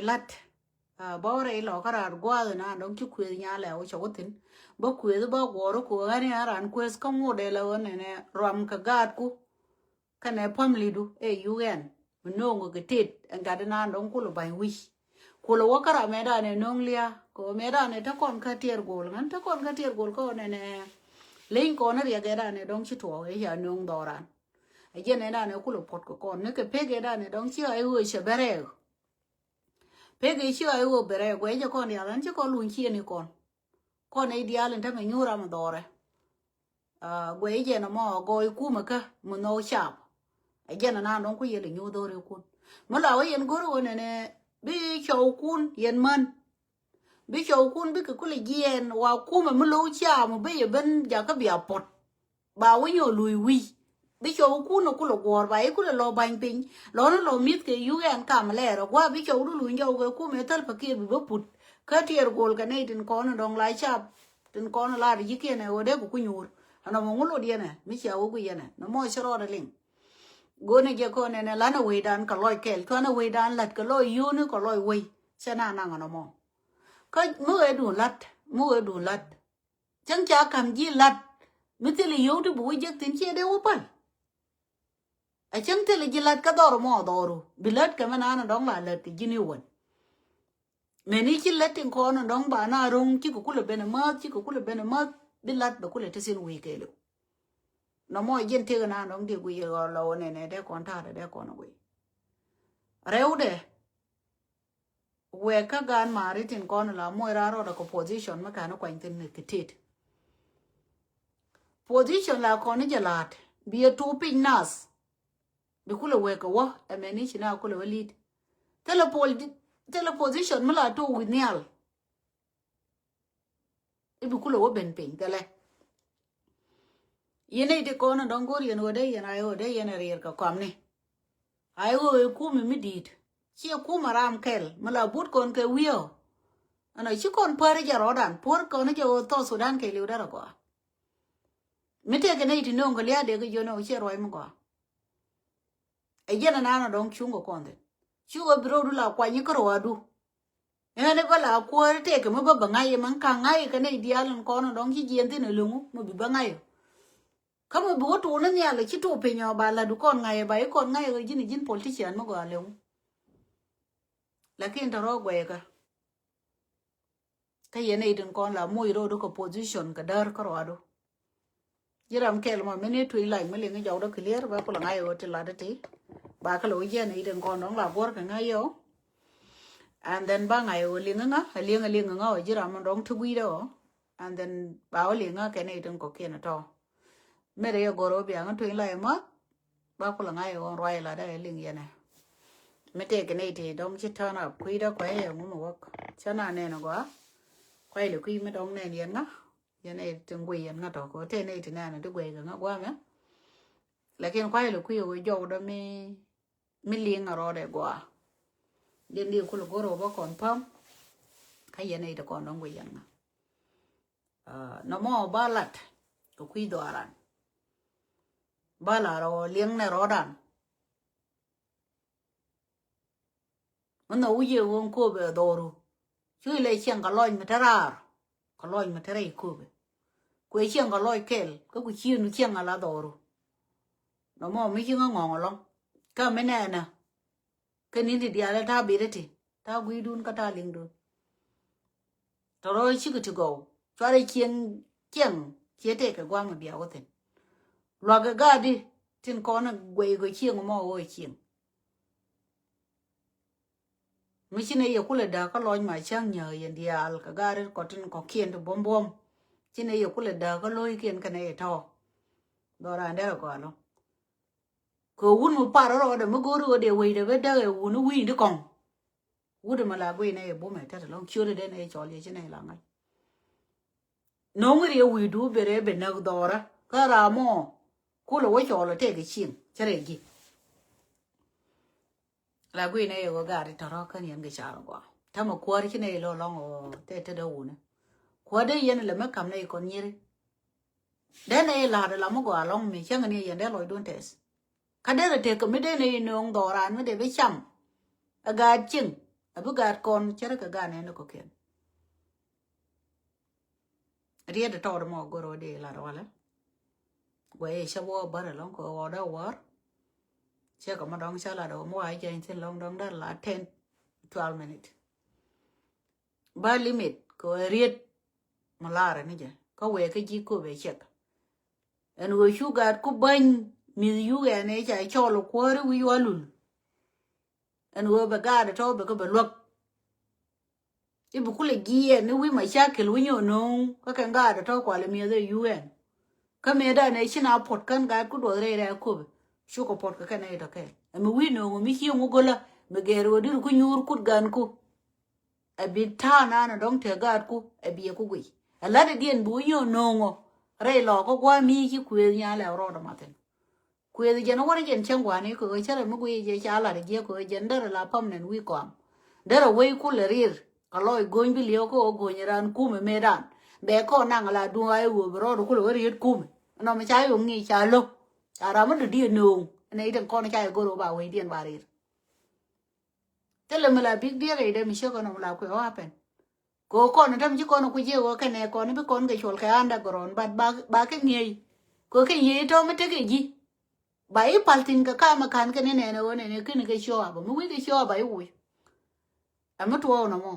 lát bao rồi lo cái ra qua rồi na đóng chú quỳ nhà lẽ ở chỗ tin bao quỳ đó bao goro của anh ấy ăn quỳ không ngồi đây là anh này ram cái gạt cu cái này family du UN mình nong cái tết anh cái đó na đóng cô là bài wish cô là cái ra mẹ đó này nong lia cô mẹ đó này ta con cái tiệt gol ngắn ta con cái tiệt gol cô này lên con nó cái đó này đóng chú thua cái nhà nong đỏ ran ấy giờ này đó này cô là pot của con nó cái pe cái đó này đóng chưa ai ơi sẽ bere pe cái chưa ai ơi bere quay cho con nhà anh chứ con luôn chia này con ấy đi lên thằng mình nhur mà đỏ rồi quay giờ nó mà gọi cú mà cái mà nó chạp ấy giờ nó đóng cái gì là nhur đỏ rồi con mà là cái yên goro này bi chầu kun yên man bi chầu kun bi cái là yên và cú mà lâu chạp mà bây giờ bên giờ cái bia pot bảo với nhiều lùi wi bi chou ku no ku lo gor ba e ku lo ban pin lo no lo mit ke yu gan kam le ro wa bi chou du lu njau ke ku me tal pa ke bi put ka tier gol ka nei tin ko no dong lai chap tin ko no la ri ke ne o de ku nyur ana mo ngulo die ne mi cha o ku ye ne no mo chro da ling go ne ge ko ne ne la na we dan ka loi kel ko na we dan lat ka loi yu ne ko loi we cha na na no mo ka mu e du lat chang cha kam ji lat mi ti li yu du bu je tin che de o pa a chang te le jilat ka doro mo doro bilat ka mana na dong la let jini won me ni chi let ko na dong ba na rong chi ko kula bena ma bilat ba kula tesin wi ke lo no mo jen te na dong de wi go lo ne de kon ta de ko na wi reude we ka gan mari tin ko na la mo ra ro da ko position ma ka na kwa tin ne kitit position la ko ni jalat bi to pin nas bikula weka wa ameni china kula walid tele position mala to winial ibikula wa ben pin tele yene de kona dongor yen wode yen ayo de yen rier ka kamni ayo ku mi midit chi ku maram kel mala but kon ke wiyo ana chi kon pare jarodan por kon je to Sudan ke liu dara ko mite ke nei tinong galia de ke jono che roi mo ko ejena nana dong chungo konde chuo bro du la kwa nyikro wadu ene ko la ko te ke mo ba ngai man ka ngai ka ne dialon kono dong ji jente ne lungu mo bi ba ngai kamo bu to na nya le chi to pe nyo ba la du kon ngai ba e kon ngai jin politician mo go lewu lakin to ro gwe ka yene idin kon la mo iro do ko position ka dar ko wadu jiram kel mo mene tu ilai mo le ngi jaw do clear ba ko la ngai o te la de ti ba ka lo ye ne den kon dong la bor ka ngai yo and then ba ngai o linga nga o jira mon dong tu do and then ba o linga ke ne den ko ke na to me re go ro bia nga tu lai ma ba ko la ngai o roi la da ling ye ne me te ke ne te dong chi ta na kui da kwa ye mo mo cha na ne na gwa kwai le kui me dong ne yen nga ye ne tung gui yen nga to ko te ne te na na tu gui ga nga gwa nga lakin kwai le kui o jo do mi liêng ở đây qua điên điên của lục goro còn phom cái gì này đã còn đông quỳ ăn nó mò ba lạt của quy đồ ăn ba là rồi liêng này rõ đàn nó nấu gì uống cô về đồ rồi chứ lấy chiang cả loi mà ra cả loi mà ra cô về quay chiang cả loi kel cái quay chiang nó chiang là đồ rồi nó mò mấy chiang ngon lắm ka mena na kani di dia la ta birete ta guidun ka ta lingdun to ro chi ku to go cho re kien che te ka gwa ma bia woten lo ga di tin ko na gwe go chieng mo wo chieng mi chine ye kula da ka loy ma chang nya yen dia al ka ga re ko tin ko kien to bom chine ye kula da ka loy kien ka ne to do ra ndera ko lo ko wun mu paro ro de mu goro de we de da e wun wi de kon wud ma la gwe ne bo me ta long chure de ne cho le chine la ngai no ngri wi du bere be na dora ka ra mo ku lo we cho le te ke chin chere gi la gwe ne go ga ri to ro ka nyen ge cha ro ko ta mo ko ri chine lo long o te da wun ko de yen le me kam ne kon nyiri de ne la de la mo go long mi chang ne yen de lo dun tes kadere te ko mede ne nong doran mede be cham aga chin abu gad kon chere ka gane no ko ken rie de to mo goro de la wala we shabo bara long ko oda war che ko ma dong cha la do mo ai chen tin long dong da la 10-12 minute ba limit ko riet malara ni je ko we ka ji ko be chek en we shu gad ku ban mi yu ga ne cha cho lo ko ri wi walul en we ba gad to be ko be lok ibu kule gi ni wi ma shakil wi nyo no ka kan gad to ko le mi de UN ka me da ne china pot kan gad ku do re re ko shu ko pot ka ne to ke mi wi no mi hi ngo gola me gero dir ku nyur kut gan ku abi ta na dong te gad ku abi ku gwi ala de dien bu nyo no ngo re lo ko kwa mi ki ku nya le ro do maten ku ye je no wori jen chen kwa ni ko chere mu gwi je cha la de je ko jen der la pam nen wi ko der we ku le rir aloy gon bi le ko go nyiran ku me dan be ko nang la du ai wo ro ku le ri ku no me cha yo ngi cha lo cha ra mu di no nei den ko na cha go ro ba we dien ba rir tele me la big dia re de mi sho ko no la ku wa pen ko con tam ji con ku je wo ka ne con bi con ke chol ka anda goron ba ke ngi ko ke yi to me te ke ji ba i paltin ka ma kan ke ne ne ne ke ne ke sho ba mu wi ke sho ba i wi amu to no mo